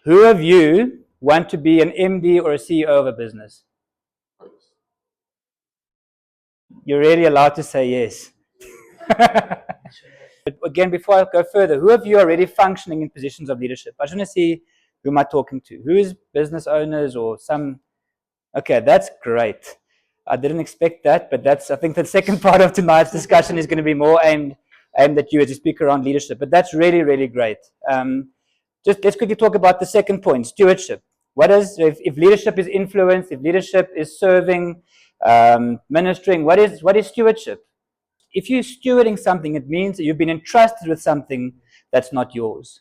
Who of you want to be an MD or a CEO of a business? You're really allowed to say yes. But again, before I go further, who of you are already functioning in positions of leadership? I just want to see who am I talking to. Who is business owners or some? Okay, that's great. I didn't expect that, but I think the second part of tonight's discussion is going to be more aimed at you as a speaker on leadership. But that's really, really great. Just let's quickly talk about the second point, stewardship. If leadership is influence, if leadership is serving, ministering, what is stewardship? If you're stewarding something, it means that you've been entrusted with something that's not yours.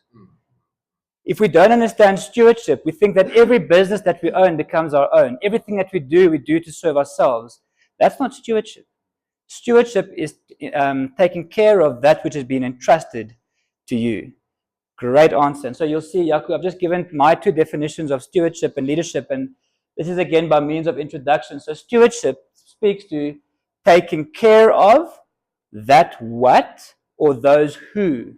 If we don't understand stewardship, we think that every business that we own becomes our own. Everything that we do to serve ourselves. That's not stewardship. Stewardship is taking care of that which has been entrusted to you. Great answer. And so you'll see, Yaku, I've just given my two definitions of stewardship and leadership, and this is again by means of introduction. So stewardship speaks to taking care of that what or those who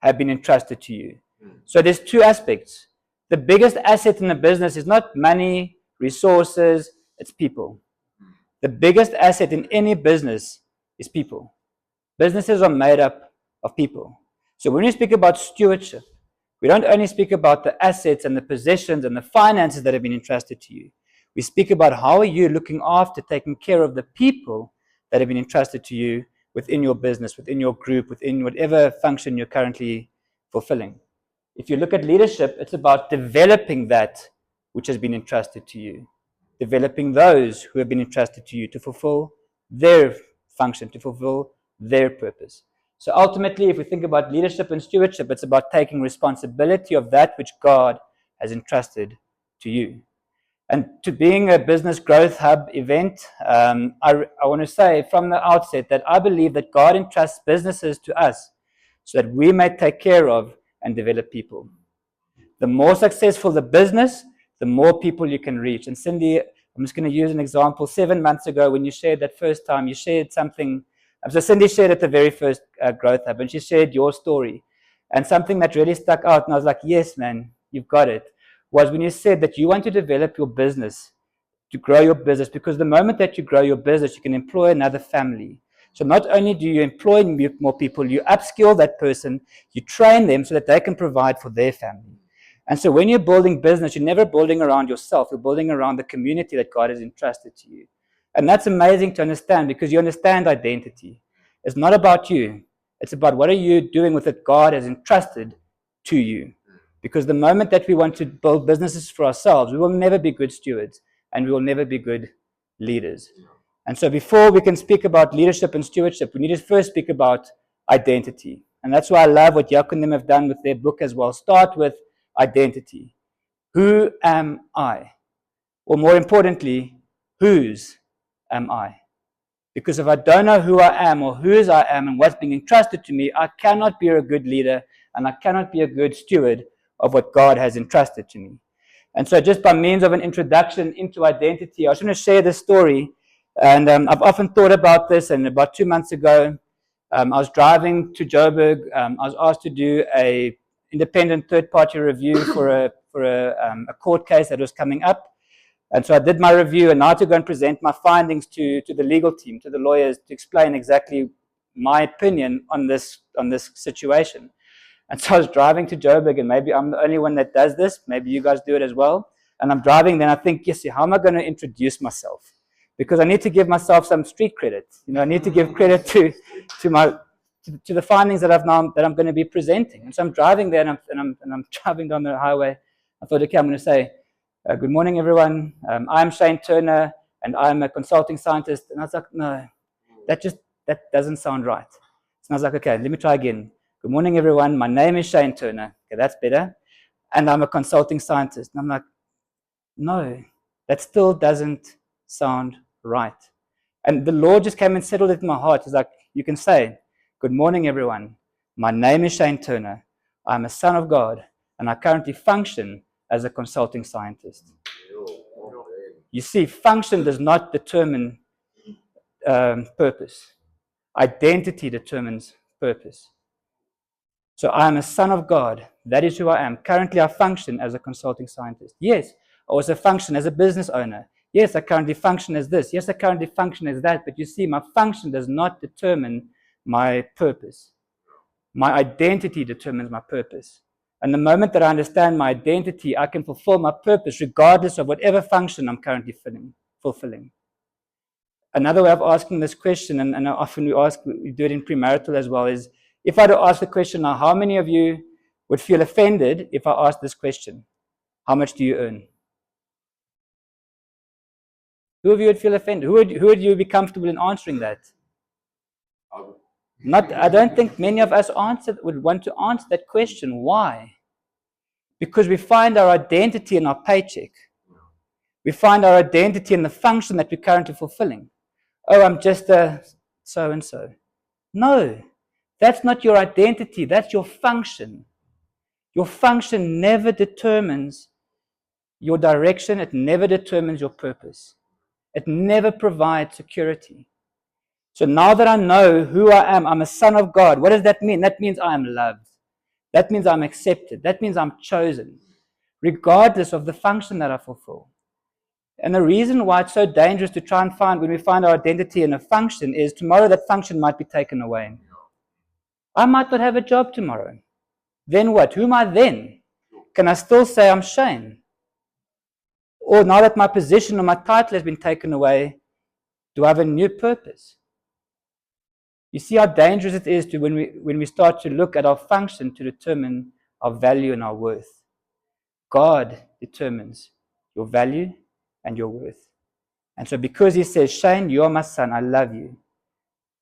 have been entrusted to you. So there's two aspects. The biggest asset in a business is not money, resources, it's people. The biggest asset in any business is people. Businesses are made up of people. So when we speak about stewardship, we don't only speak about the assets and the possessions and the finances that have been entrusted to you. We speak about how are you looking after, taking care of the people that have been entrusted to you within your business, within your group, within whatever function you're currently fulfilling. If you look at leadership, it's about developing that which has been entrusted to you, developing those who have been entrusted to you to fulfill their function, to fulfill their purpose. So ultimately, if we think about leadership and stewardship, it's about taking responsibility of that which God has entrusted to you. And to being a business growth hub event, I want to say from the outset that I believe that God entrusts businesses to us so that we may take care of and develop people. The more successful the business, the more people you can reach. And Cindy, I'm just going to use an example. 7 months ago, when you shared that first time, you shared something. So Cindy shared at the very first Growth Hub, and she shared your story. And something that really stuck out, and I was like, yes, man, you've got it, was when you said that you want to develop your business, to grow your business, because the moment that you grow your business, you can employ another family. So not only do you employ more people, you upskill that person, you train them so that they can provide for their family. And so when you're building business, you're never building around yourself, you're building around the community that God has entrusted to you. And that's amazing to understand because you understand identity. It's not about you. It's about what are you doing with what God has entrusted to you. Because the moment that we want to build businesses for ourselves, we will never be good stewards and we will never be good leaders. And so before we can speak about leadership and stewardship, we need to first speak about identity. And that's why I love what Yaku and them have done with their book as well. Start with identity. Who am I? Or more importantly, whose am I? Because if I don't know who I am or whose I am and what's being entrusted to me, I cannot be a good leader and I cannot be a good steward of what God has entrusted to me. And so just by means of an introduction into identity, I just want to share this story. And I've often thought about this, and about 2 months ago, I was driving to Joburg. I was asked to do a independent third-party review for a court case that was coming up. And so I did my review, and now to go and present my findings to the legal team, to the lawyers, to explain exactly my opinion on this situation. And so I was driving to Joburg, and maybe I'm the only one that does this. Maybe you guys do it as well. And I'm driving, then I think, yes, how am I going to introduce myself? Because I need to give myself some street credit. I need to give credit to the findings that I'm going to be presenting. And so I'm driving there, and I'm driving down the highway. I thought, okay, I'm going to say, good morning, everyone. I'm Shane Turner, and I'm a consulting scientist. And I was like, no, that doesn't sound right. So I was like, okay, let me try again. Good morning, everyone. My name is Shane Turner. Okay, that's better. And I'm a consulting scientist. And I'm like, no, that still doesn't sound right. And the Lord just came and settled it in my heart. He's like, you can say, good morning, everyone. My name is Shane Turner. I'm a son of God, and I currently function as a consulting scientist. You see, function does not determine purpose. Identity determines purpose. So I am a son of God. That is who I am. Currently, I function as a consulting scientist. Yes, I also function as a business owner. Yes, I currently function as this. Yes, I currently function as that. But you see, my function does not determine my purpose. My identity determines my purpose. And the moment that I understand my identity, I can fulfill my purpose regardless of whatever function I'm currently fulfilling. Another way of asking this question, and often we do it in premarital as well, is if I were to ask the question now, how many of you would feel offended if I asked this question? How much do you earn? Who of you would feel offended? Who would you be comfortable in answering that? I don't think many of us would want to answer that question. Why? Because we find our identity in our paycheck. We find our identity in the function that we're currently fulfilling. Oh, I'm just a so-and-so. No, that's not your identity. That's your function. Your function never determines your direction. It never determines your purpose. It never provides security. So now that I know who I am, I'm a son of God. What does that mean? That means I am loved. That means I'm accepted. That means I'm chosen, regardless of the function that I fulfill. And the reason why it's so dangerous to try and find, when we find our identity in a function, is tomorrow that function might be taken away. I might not have a job tomorrow. Then what? Who am I then? Can I still say I'm Shane? Or now that my position or my title has been taken away, do I have a new purpose? You see how dangerous it is when we start to look at our function to determine our value and our worth. God determines your value and your worth. And so because he says, Shane, you are my son, I love you.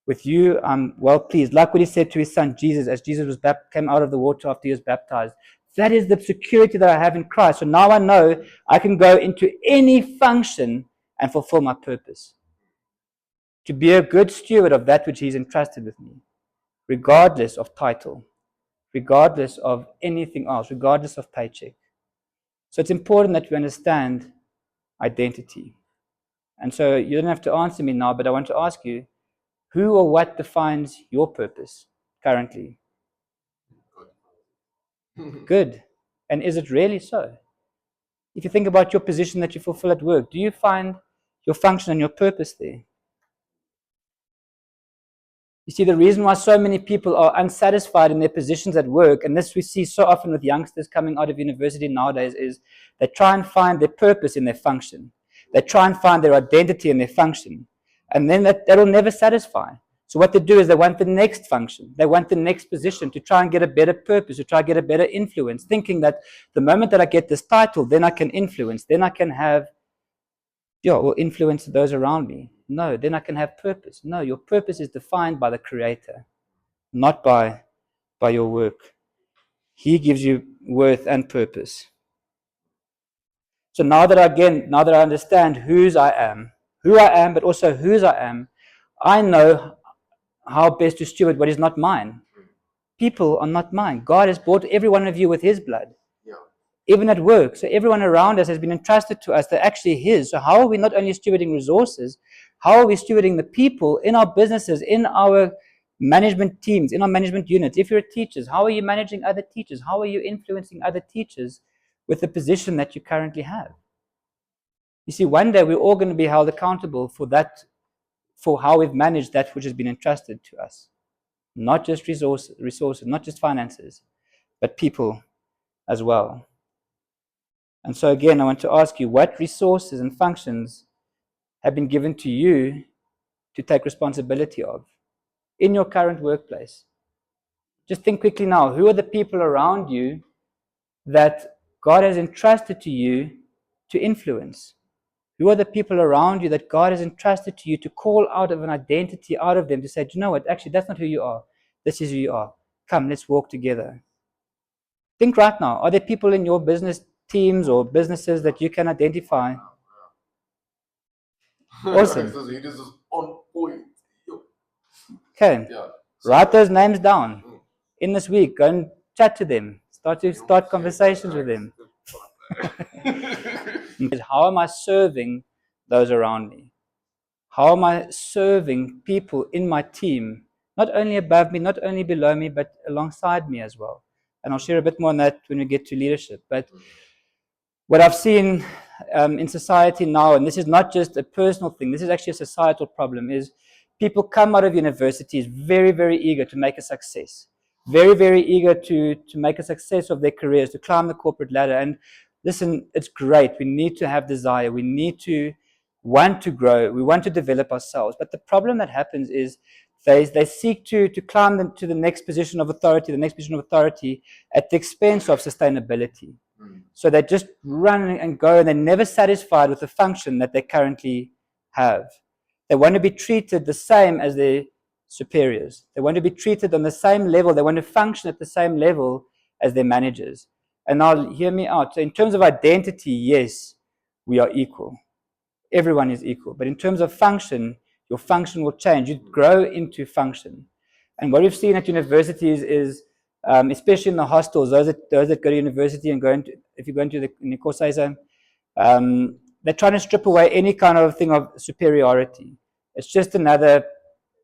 With you, I'm well pleased. Like what he said to his son Jesus, as Jesus came out of the water after he was baptized. That is the security that I have in Christ. So now I know I can go into any function and fulfill my purpose. To be a good steward of that which he's entrusted with me, regardless of title, regardless of anything else, regardless of paycheck. So it's important that we understand identity. And so you don't have to answer me now, but I want to ask you, who or what defines your purpose currently? Good. And is it really so? If you think about your position that you fulfill at work, do you find your function and your purpose there? You see, the reason why so many people are unsatisfied in their positions at work, and this we see so often with youngsters coming out of university nowadays, is they try and find their purpose in their function. They try and find their identity in their function. And then that'll never satisfy. So what they do is they want the next function. They want the next position to try and get a better purpose, to try and get a better influence, thinking that the moment that I get this title, then I can influence, then I can have, or influence those around me. No, then I can have purpose. No, your purpose is defined by the Creator, not by your work. He gives you worth and purpose. So now that I understand who I am, but also whose I am, I know how best to steward what is not mine. People are not mine. God has bought every one of you with his blood. Yeah. Even at work. So everyone around us has been entrusted to us. They're actually his. So how are we not only stewarding resources, how are we stewarding the people in our businesses, in our management teams, in our management units? If you're teachers, how are you managing other teachers? How are you influencing other teachers with the position that you currently have? You see, one day we're all going to be held accountable for that, for how we've managed that which has been entrusted to us. Not just resources, not just finances, but people as well. And so again, I want to ask you, what resources and functions have been given to you to take responsibility of in your current workplace? Just think quickly now, who are the people around you that God has entrusted to you to influence? Who are the people around you that God has entrusted to you to call out of an identity out of them, to say, do you know what, actually, that's not who you are. This is who you are. Come, let's walk together. Think right now, are there people in your business teams or businesses that you can identify? Awesome. It is on point. Okay. Yeah. Write those names down. In this week, go and chat to them. Start conversations with them. How am I serving those around me? How am I serving people in my team? not only above me, not only below me, but alongside me as well. And I'll share a bit more on that when we get to leadership. But what I've seen in society now, and this is not just a personal thing, this is actually a societal problem, is people come out of universities very, very eager to make a success, very, very eager to make a success of their careers, to climb the corporate ladder. And listen, it's great. We need to have desire. We need to want to grow. We want to develop ourselves. But the problem that happens is they seek to climb to the next position of authority, at the expense of sustainability. So they just run and go, and they're never satisfied with the function that they currently have. They want to be treated the same as their superiors. They want to be treated on the same level. They want to function at the same level as their managers. And now, hear me out. So in terms of identity, yes, we are equal. Everyone is equal. But in terms of function, your function will change. You grow into function. And what we've seen at universities is, especially in the hostels, those that go to university and if you go into the Corsaisa, they're trying to strip away any kind of thing of superiority. It's just another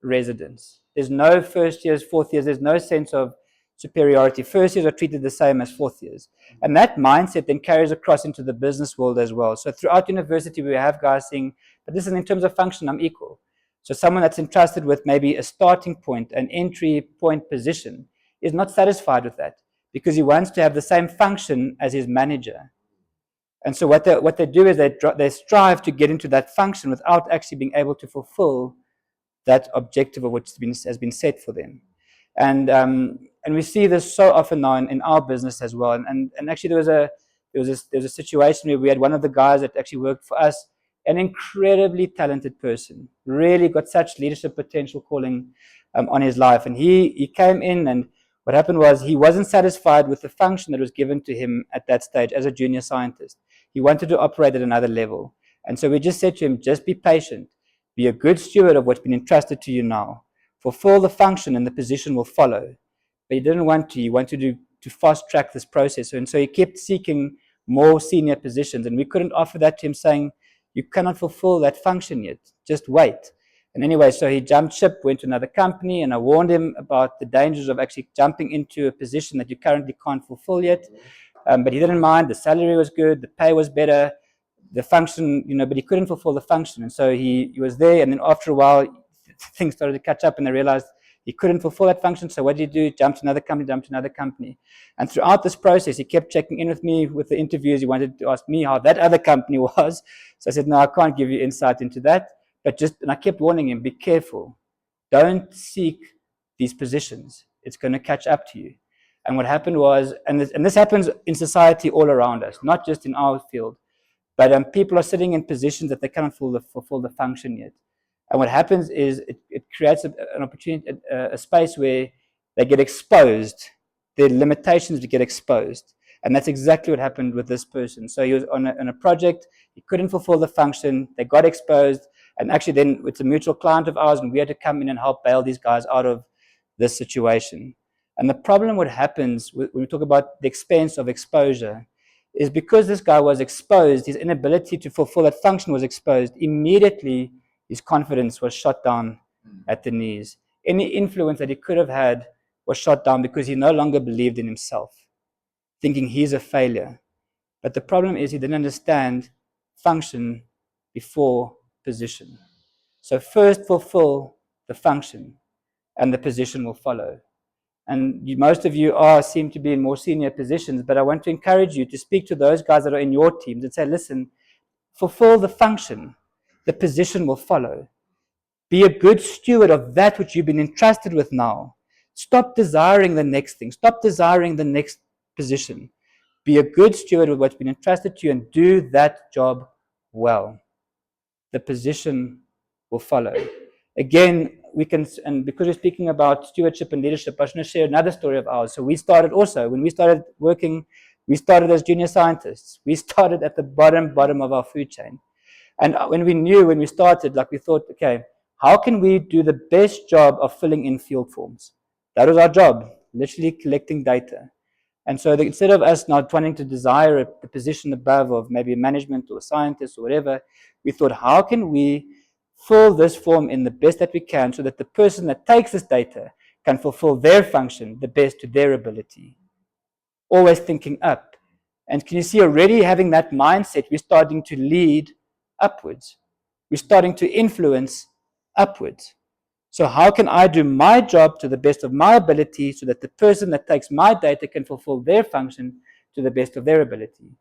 residence. There's no first years, fourth years. There's no sense of superiority. First years are treated the same as fourth years. And that mindset then carries across into the business world as well. So throughout university, we have guys saying, but this is in terms of function, I'm equal. So someone that's entrusted with maybe a starting point, an entry point position, is not satisfied with that because he wants to have the same function as his manager. And so what they do is they strive to get into that function without actually being able to fulfill that objective of which has been set for them. And we see this so often now in our business as well. And actually there was a situation where we had one of the guys that actually worked for us, an incredibly talented person, really got such leadership potential calling on his life. And he came in, and what happened was he wasn't satisfied with the function that was given to him at that stage as a junior scientist. He wanted to operate at another level. And so we just said to him, just be patient. Be a good steward of what's been entrusted to you now. Fulfill the function and the position will follow. But he didn't want to. He wanted to fast track this process. And so he kept seeking more senior positions. And we couldn't offer that to him, saying, you cannot fulfill that function yet. Just wait. And anyway, so he jumped ship, went to another company, and I warned him about the dangers of actually jumping into a position that you currently can't fulfill yet. But he didn't mind. The salary was good. The pay was better. The function, but he couldn't fulfill the function. And so he was there. And then after a while, things started to catch up, and they realized he couldn't fulfill that function. So what did he do? Jumped to another company. And throughout this process, he kept checking in with me with the interviews. He wanted to ask me how that other company was. So I said, no, I can't give you insight into that. And I kept warning him, be careful. Don't seek these positions. It's going to catch up to you. And what happened was, and this happens in society all around us, not just in our field, but people are sitting in positions that they cannot fulfill the function yet. And what happens is it creates an opportunity, a space where they get exposed. Their limitations get exposed. And that's exactly what happened with this person. So he was on a project. He couldn't fulfill the function. They got exposed. And actually then it's a mutual client of ours, and we had to come in and help bail these guys out of this situation. And the problem what happens when we talk about the expense of exposure is because this guy was exposed, his inability to fulfill that function was exposed, immediately his confidence was shot down at the knees. Any influence that he could have had was shot down because he no longer believed in himself, thinking he's a failure. But the problem is he didn't understand function before position. So first fulfill the function, and the position will follow. And most of you seem to be in more senior positions, but I want to encourage you to speak to those guys that are in your teams and say, listen, fulfill the function. The position will follow. Be a good steward of that which you've been entrusted with now. Stop desiring the next thing. Stop desiring the next position. Be a good steward of what's been entrusted to you and do that job well. The position will follow. Again, and because we're speaking about stewardship and leadership, I was going to share another story of ours. So we started also, when we started working, we started as junior scientists. We started at the bottom of our food chain. And when we started, we thought, okay, how can we do the best job of filling in field forms? That was our job, literally collecting data. And so instead of us not wanting to desire the position above of maybe management or scientist or whatever, we thought, how can we fill this form in the best that we can so that the person that takes this data can fulfill their function the best to their ability. Always thinking up. And can you see already having that mindset, we're starting to lead upwards. We're starting to influence upwards. So how can I do my job to the best of my ability so that the person that takes my data can fulfill their function to the best of their ability?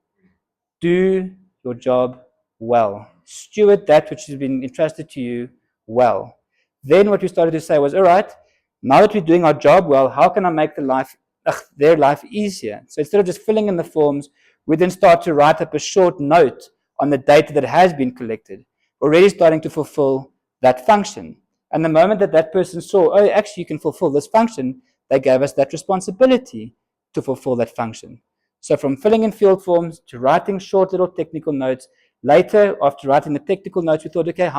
Do your job well. Steward that which has been entrusted to you well. Then what we started to say was, all right, now that we're doing our job well, how can I make their life easier? So instead of just filling in the forms, we then start to write up a short note on the data that has been collected, already starting to fulfill that function. And the moment that that person saw, oh, actually you can fulfill this function, they gave us that responsibility to fulfill that function. So from filling in field forms to writing short little technical notes, later after writing the technical notes, we thought, okay,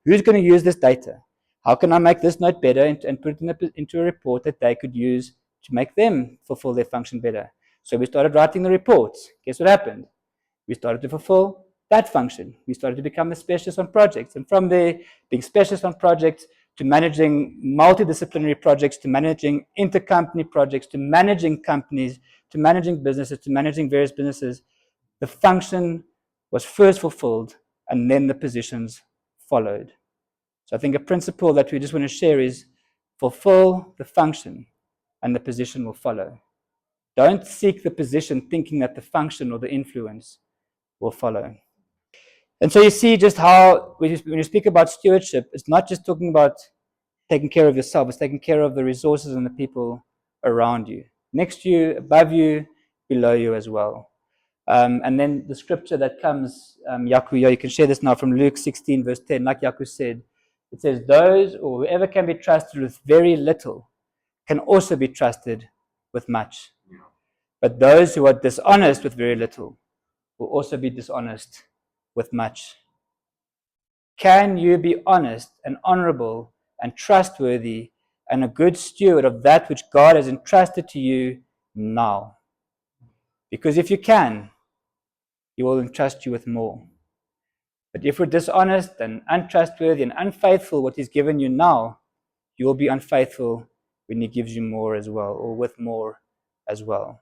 who's going to use this data? How can I make this note better and put it into a report that they could use to make them fulfill their function better? So we started writing the reports. Guess what happened? We started to fulfill that function. We started to become a specialist on projects. And from there, being specialist on projects to managing multidisciplinary projects, to managing intercompany projects, to managing companies, to managing businesses, to managing various businesses, the function was first fulfilled and then the positions followed. So I think a principle that we just want to share is fulfill the function and the position will follow. Don't seek the position thinking that the function or the influence will follow. And so you see just how when you speak about stewardship, it's not just talking about taking care of yourself, it's taking care of the resources and the people around you, next to you, above you, below you as well. And then the scripture that comes, Yaku, you can share this now from Luke 16, verse 10, like Yaku said, it says, those or whoever can be trusted with very little can also be trusted with much. But those who are dishonest with very little will also be dishonest with much. Can you be honest and honorable and trustworthy and a good steward of that which God has entrusted to you now? Because if you can, He will entrust you with more. But if we're dishonest and untrustworthy and unfaithful what He's given you now, you will be unfaithful when He gives you more as well, or with more as well.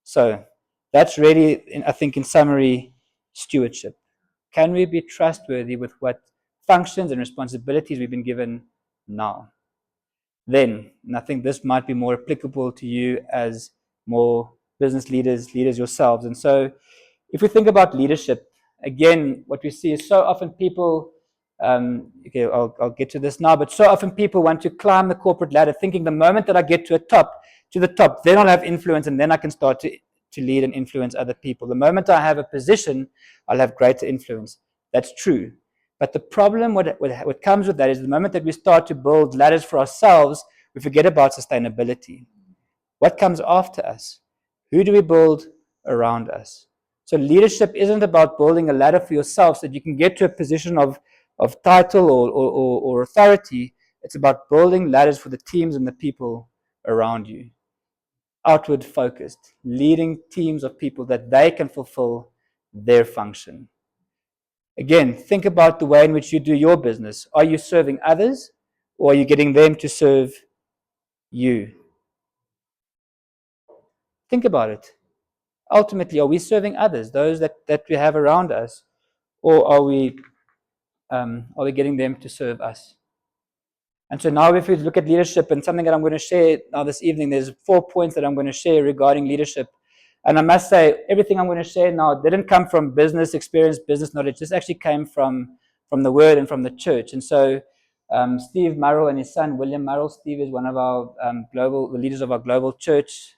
So that's really, I think, in summary, stewardship. Can we be trustworthy with what functions and responsibilities we've been given now? Then, and I think this might be more applicable to you as more business leaders yourselves. And so if we think about leadership, again, what we see is so often people, okay, I'll get to this now, but so often people want to climb the corporate ladder thinking the moment that I get to the top, then I'll have influence and then I can start to lead and influence other people. The moment I have a position, I'll have greater influence. That's true. But the problem, what comes with that is the moment that we start to build ladders for ourselves, we forget about sustainability. What comes after us? Who do we build around us? So leadership isn't about building a ladder for yourself so that you can get to a position of title or authority. It's about building ladders for the teams and the people around you. Outward focused, leading teams of people that they can fulfill their function. Again, think about the way in which you do your business. Are you serving others or are you getting them to serve you? Think about it. Ultimately, are we serving others, those that we have around us, or are we getting them to serve us? And so now if we look at leadership and something that I'm going to share now this evening, there's 4 points that I'm going to share regarding leadership. And I must say, everything I'm going to share now didn't come from business experience, business knowledge. This actually came from the Word and from the church. And so Steve Murrell and his son, William Murrell, Steve is one of our the leaders of our global church.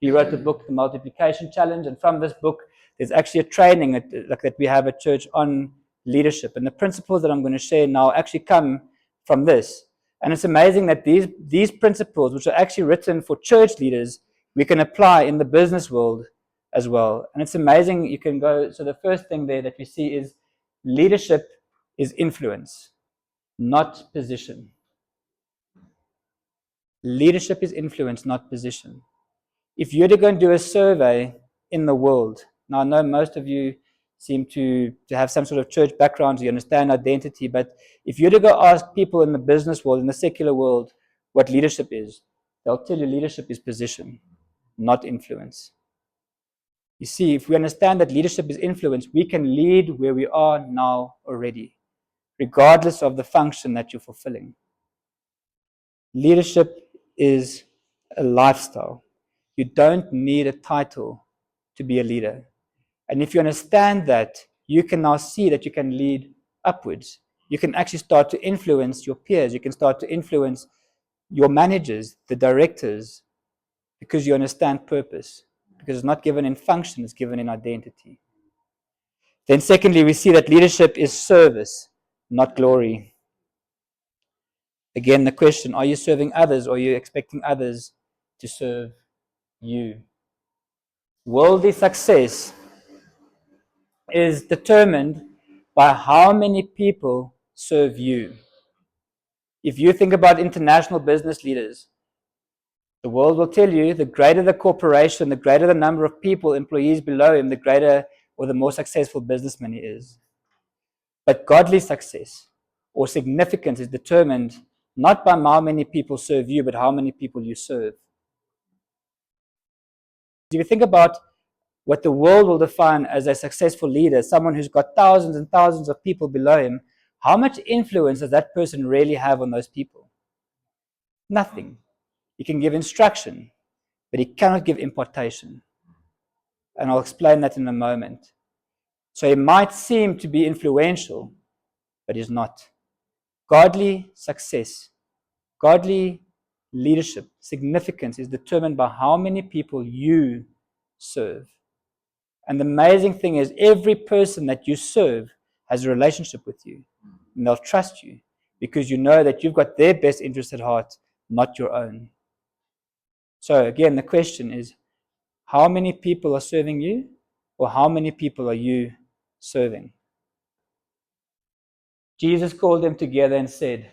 He wrote the book, The Multiplication Challenge. And from this book, there's actually a training that we have at church on leadership. And the principles that I'm going to share now actually come from this. And it's amazing that these principles, which are actually written for church leaders, we can apply in the business world as well. And it's amazing. You can go, so the first thing there that we see is leadership is influence, not position. Leadership is influence, not position. If you're to go and do a survey in the world, now I know most of you seem to have some sort of church background, you understand identity. But if you were to go ask people in the business world, in the secular world, what leadership is, they'll tell you leadership is position, not influence. You see, if we understand that leadership is influence, we can lead where we are now already, regardless of the function that you're fulfilling. Leadership is a lifestyle. You don't need a title to be a leader. And if you understand that, you can now see that you can lead upwards. You can actually start to influence your peers. You can start to influence your managers, the directors, because you understand purpose. Because it's not given in function, it's given in identity. Then secondly, we see that leadership is service, not glory. Again, the question, are you serving others or are you expecting others to serve you? Worldly success is determined by how many people serve you. If you think about international business leaders, the world will tell you the greater the corporation, the greater the number of people, employees below him, the greater or the more successful businessman he is. But godly success or significance is determined not by how many people serve you, but how many people you serve. If you think about what the world will define as a successful leader, someone who's got thousands and thousands of people below him, how much influence does that person really have on those people? Nothing. He can give instruction, but he cannot give impartation. And I'll explain that in a moment. So he might seem to be influential, but he's not. Godly success, godly leadership, significance is determined by how many people you serve. And the amazing thing is, every person that you serve has a relationship with you. And they'll trust you because you know that you've got their best interest at heart, not your own. So again, the question is, how many people are serving you, or how many people are you serving? Jesus called them together and said,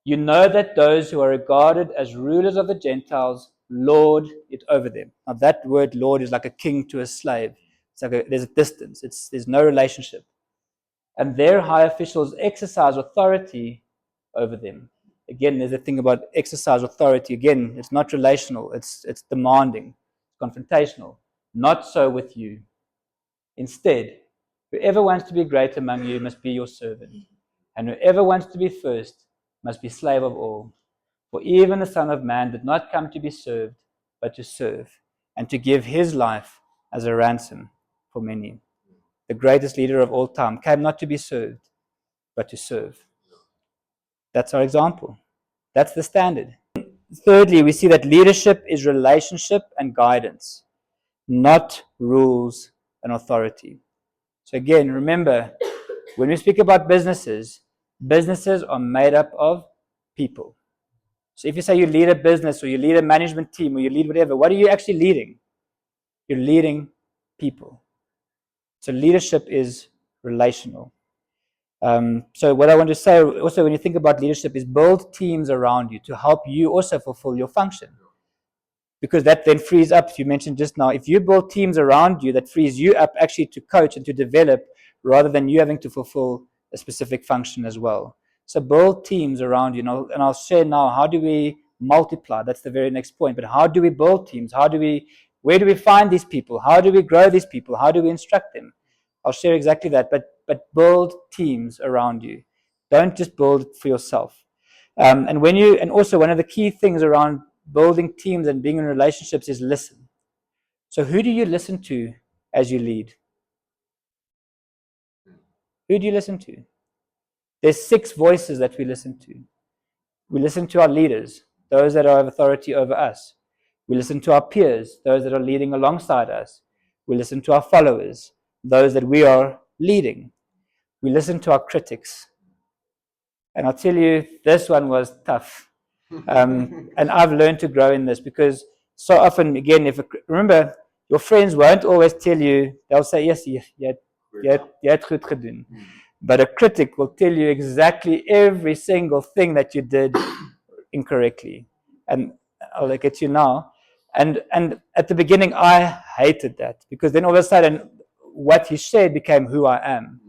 "You know that those who are regarded as rulers of the Gentiles lord it over them." Now that word lord is like a king to a slave. It's like there's a distance. There's no relationship. And their high officials exercise authority over them. Again, there's a thing about exercise authority. Again, it's not relational. It's demanding. It's confrontational. Not so with you. Instead, whoever wants to be great among you must be your servant. And whoever wants to be first must be slave of all. For even the Son of Man did not come to be served, but to serve, and to give his life as a ransom for many. The greatest leader of all time came not to be served, but to serve. That's our example. That's the standard. Thirdly, we see that leadership is relationship and guidance, not rules and authority. So again, remember, when we speak about businesses, businesses are made up of people. So if you say you lead a business or you lead a management team or you lead whatever, what are you actually leading? You're leading people. So leadership is relational. So what I want to say also when you think about leadership is build teams around you to help you also fulfill your function. Because that then frees up, you mentioned just now, if you build teams around you, that frees you up actually to coach and to develop rather than you having to fulfill a specific function as well. So build teams around you, and I'll share now, how do we multiply? That's the very next point. But how do we build teams? Where do we find these people? How do we grow these people? How do we instruct them? I'll share exactly that. But build teams around you. Don't just build it for yourself. And also one of the key things around building teams and being in relationships is listen. So who do you listen to as you lead? Who do you listen to? There's 6 voices that we listen to. We listen to our leaders, those that have authority over us. We listen to our peers, those that are leading alongside us. We listen to our followers, those that we are leading. We listen to our critics. And I'll tell you, this one was tough. And I've learned to grow in this because so often, again, remember, your friends won't always tell you, they'll say, yes, you had goed gedoen. But a critic will tell you exactly every single thing that you did incorrectly. And I'll look at you now. And at the beginning, I hated that because then all of a sudden, what he shared became who I am.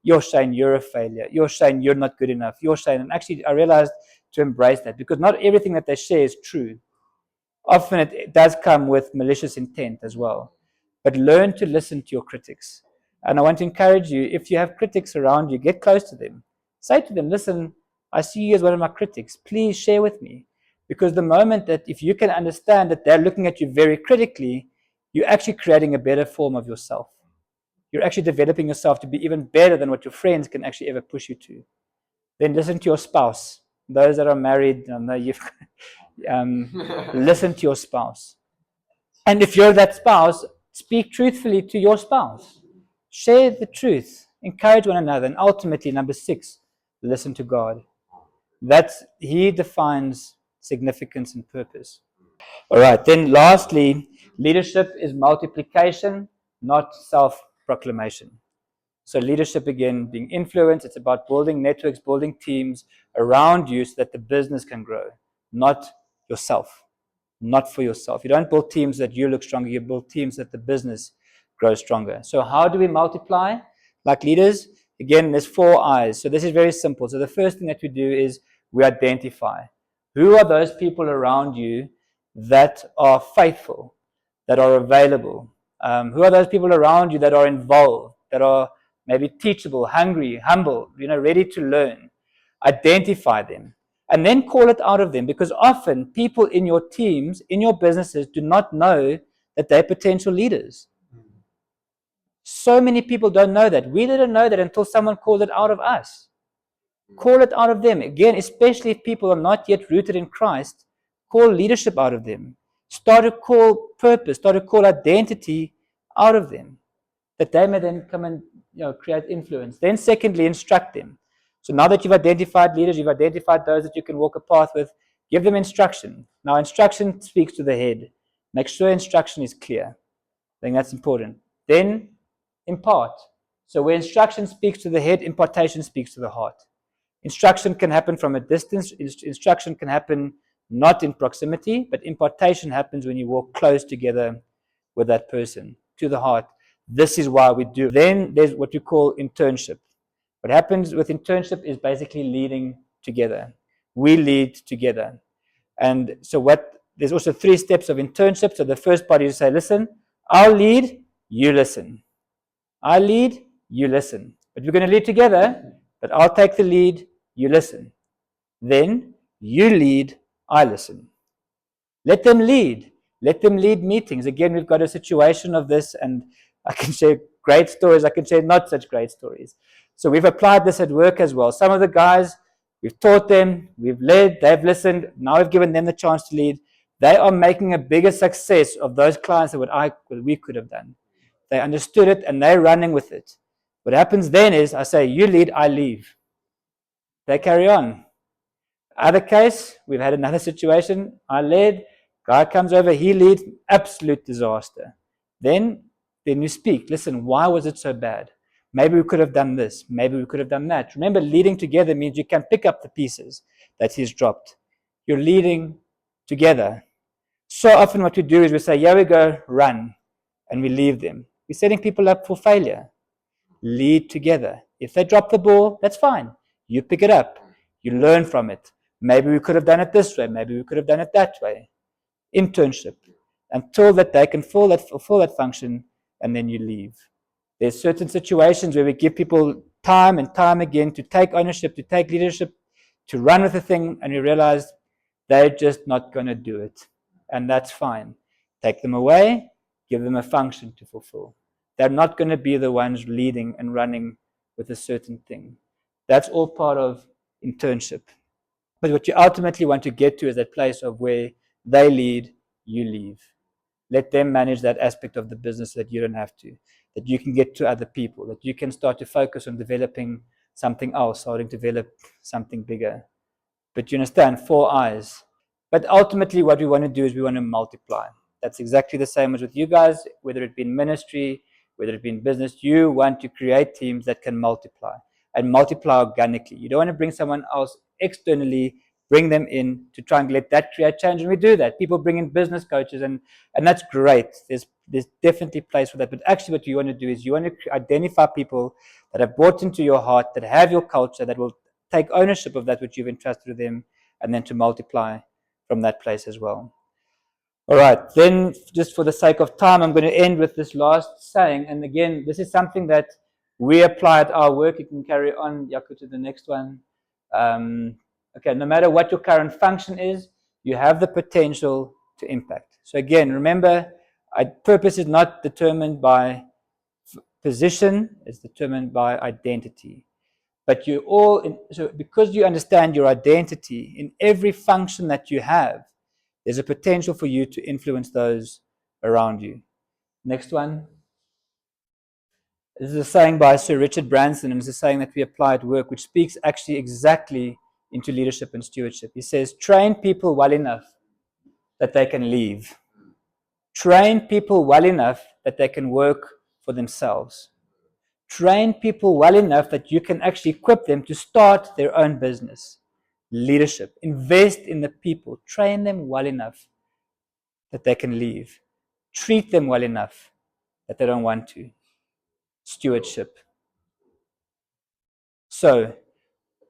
You're saying you're a failure. You're saying you're not good enough. You're saying, and actually I realized to embrace that, because not everything that they share is true. Often it does come with malicious intent as well. But learn to listen to your critics. And I want to encourage you, if you have critics around you, get close to them. Say to them, listen, I see you as one of my critics. Please share with me. Because the moment that if you can understand that they're looking at you very critically, you're actually creating a better form of yourself. You're actually developing yourself to be even better than what your friends can actually ever push you to. Then listen to your spouse. Those that are married, I know you've listen to your spouse. And if you're that spouse, speak truthfully to your spouse. Share the truth. Encourage one another. And ultimately, number 6, listen to God. He defines significance and purpose. All right. Then lastly, leadership is multiplication, not self-proclamation. So leadership, again, being influence, it's about building networks, building teams around you so that the business can grow, not yourself. Not for yourself. You don't build teams that you look stronger, you build teams that the business grows stronger. So how do we multiply? Like leaders, again, there's 4 I's. So this is very simple. So the first thing that we do is we identify. Who are those people around you that are faithful, that are available? Who are those people around you that are involved, that are maybe teachable, hungry, humble, ready to learn? Identify them. And then call it out of them, because often people in your teams, in your businesses, do not know that they're potential leaders. So many people don't know that. We didn't know that until someone called it out of us. Call it out of them. Again, especially if people are not yet rooted in Christ, call leadership out of them. Start to call purpose, start to call identity out of them, that they may then come and create influence. Then secondly, instruct them. So now that you've identified leaders, you've identified those that you can walk a path with, give them instruction. Now, instruction speaks to the head. Make sure instruction is clear. I think that's important. Then impart. So where instruction speaks to the head, impartation speaks to the heart. Instruction can happen from a distance. Instruction can happen not in proximity, but impartation happens when you walk close together with that person, to the heart. This is why we do. Then there's what we call internship. What happens with internship is basically leading together. We lead together. And so there's also 3 steps of internship. So the first part is to say, listen, I'll lead, you listen. I lead, you listen. But we're going to lead together, but I'll take the lead, you listen. Then you lead, I listen. Let them lead. Let them lead meetings. Again, we've got a situation of this, and I can share great stories. I can share not such great stories. So we've applied this at work as well. Some of the guys, we've taught them, we've led, they've listened. Now we've given them the chance to lead. They are making a bigger success of those clients than what we could have done. They understood it, and they're running with it. What happens then is I say, you lead, I leave. They carry on. Other case, we've had another situation. I led, guy comes over, he leads, absolute disaster. Then you speak. Listen, why was it so bad? Maybe we could have done this. Maybe we could have done that. Remember, leading together means you can pick up the pieces that he's dropped. You're leading together. So often what we do is we say, here we go, run, and we leave them. We're setting people up for failure. Lead together. If they drop the ball, that's fine. You pick it up. You learn from it. Maybe we could have done it this way. Maybe we could have done it that way. Internship. Until that they can fulfill that function, and then you leave. There's certain situations where we give people time and time again to take ownership, to take leadership, to run with the thing, and you realize they're just not going to do it. And that's fine. Take them away, give them a function to fulfill. They're not going to be the ones leading and running with a certain thing. That's all part of internship. But what you ultimately want to get to is that place of where they lead, you leave. Let them manage that aspect of the business that you don't have to, that you can get to other people, that you can start to focus on developing something else, starting to develop something bigger. But you understand, 4 eyes. But ultimately what we want to do is we want to multiply. That's exactly the same as with you guys, whether it be in ministry, whether it be in business. You want to create teams that can multiply and multiply organically. You don't want to bring someone else externally bring them in to try and let that create change. And we do that. People bring in business coaches, and that's great. There's definitely place for that. But actually what you want to do is you want to identify people that have bought into your heart, that have your culture, that will take ownership of that which you've entrusted to them, and then to multiply from that place as well. All right, then just for the sake of time, I'm going to end with this last saying. And again, this is something that we apply at our work. You can carry on, Jaco, to the next one. Okay, no matter what your current function is, you have the potential to impact. So again, remember, purpose is not determined by position, it's determined by identity. But so because you understand your identity in every function that you have, there's a potential for you to influence those around you. Next one. This is a saying by Sir Richard Branson, and it's a saying that we apply at work, which speaks actually exactly into leadership and stewardship. He says, train people well enough that they can leave. Train people well enough that they can work for themselves. Train people well enough that you can actually equip them to start their own business. Leadership. Invest in the people. Train them well enough that they can leave. Treat them well enough that they don't want to. Stewardship. So,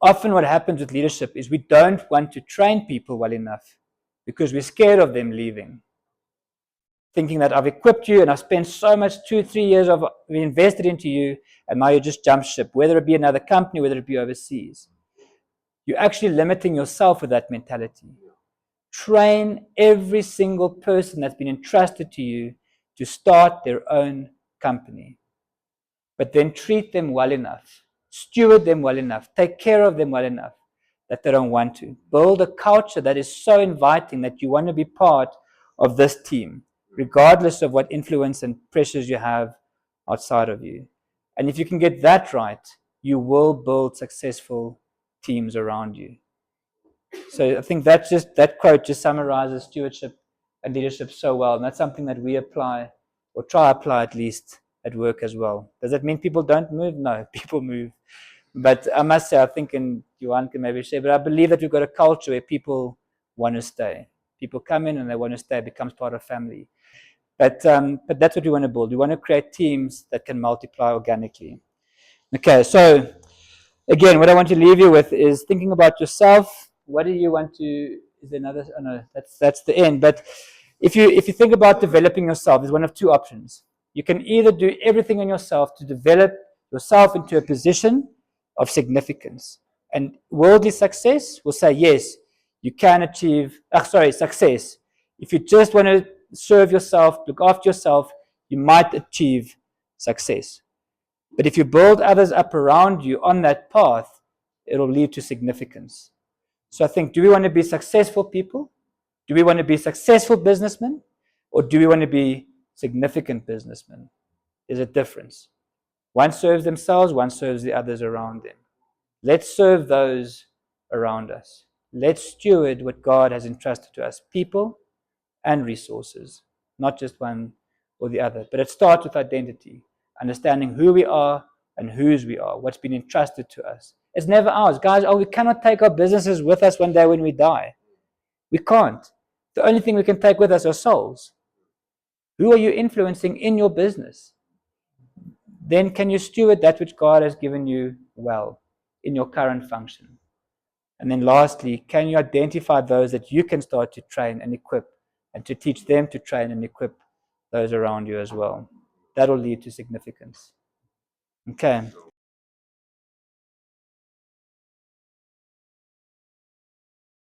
often what happens with leadership is we don't want to train people well enough because we're scared of them leaving. Thinking that I've equipped you and I've spent so much, 2-3 years of invested into you, and now you just jump ship, whether it be another company, whether it be overseas. You're actually limiting yourself with that mentality. Train every single person that's been entrusted to you to start their own company. But then treat them well enough, steward them well enough, take care of them well enough that they don't want to. Build a culture that is so inviting that you want to be part of this team, regardless of what influence and pressures you have outside of you. And if you can get that right, you will build successful teams around you. So I think that quote just summarizes stewardship and leadership so well. And that's something that we apply, or try to apply at least, at work as well. Does that mean people don't move? No, people move. But I must say, I think, and Johan can maybe share, but I believe that we've got a culture where people want to stay. People come in and they want to stay, it becomes part of family. But that's what we want to build. We want to create teams that can multiply organically. Okay, so again, what I want to leave you with is thinking about yourself. What do you want to? Is there another? Oh no, that's the end. But if you think about developing yourself, there's one of two options. You can either do everything on yourself to develop yourself into a position of significance, and worldly success will say yes, you can achieve. Success. If you just want to serve yourself, look after yourself, you might achieve success. But if you build others up around you on that path, it'll lead to significance. So I think, do we want to be successful people? Do we want to be successful businessmen? Or do we want to be significant businessmen? There's a difference. One serves themselves, one serves the others around them. Let's serve those around us. Let's steward what God has entrusted to us, people and resources, not just one or the other. But it starts with identity, understanding who we are and whose we are, what's been entrusted to us. It's never ours. Guys, we cannot take our businesses with us one day when we die. We can't. The only thing we can take with us are souls. Who are you influencing in your business? Then can you steward that which God has given you well in your current function? And then lastly, can you identify those that you can start to train and equip, and to teach them to train and equip those around you as well? That will lead to significance. Okay.